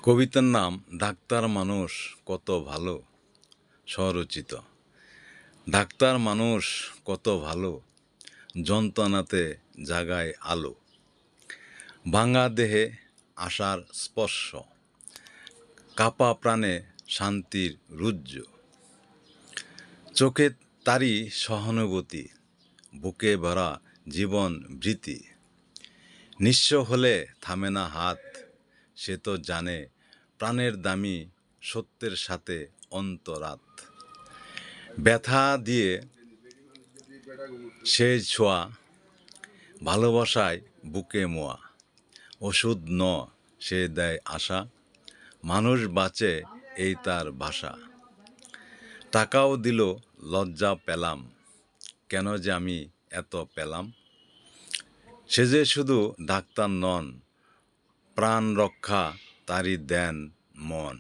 কবিতার নাম ডাক্তার মানুষ কত ভালো। স্বরচিত। ডাক্তার মানুষ কত ভালো, যন্ত্রণাতে জাগায় আলো। ভাঙা দেহে আশার স্পর্শ, কাপা প্রাণে শান্তির রুজ্জ। চোখে তারি সহানুভূতি, বুকে ভরা জীবন ভীতি। নিঃস্ব হলে থামে না হাত, সে তো জানে প্রাণের দামি সত্যের সাথে অন্তরাত। ব্যথা দিয়ে সে ছোঁয়া, ভালোবাসায় বুকে মোয়া। ওষুধ ন সে দেয় আশা, মানুষ বাঁচে এই তার ভাষা। টাকাও দিল লজ্জা পেলাম, কেন যে আমি এত পেলাম। সে যে শুধু ডাক্তার নন, প্রাণ রক্ষা তারই দেন মন।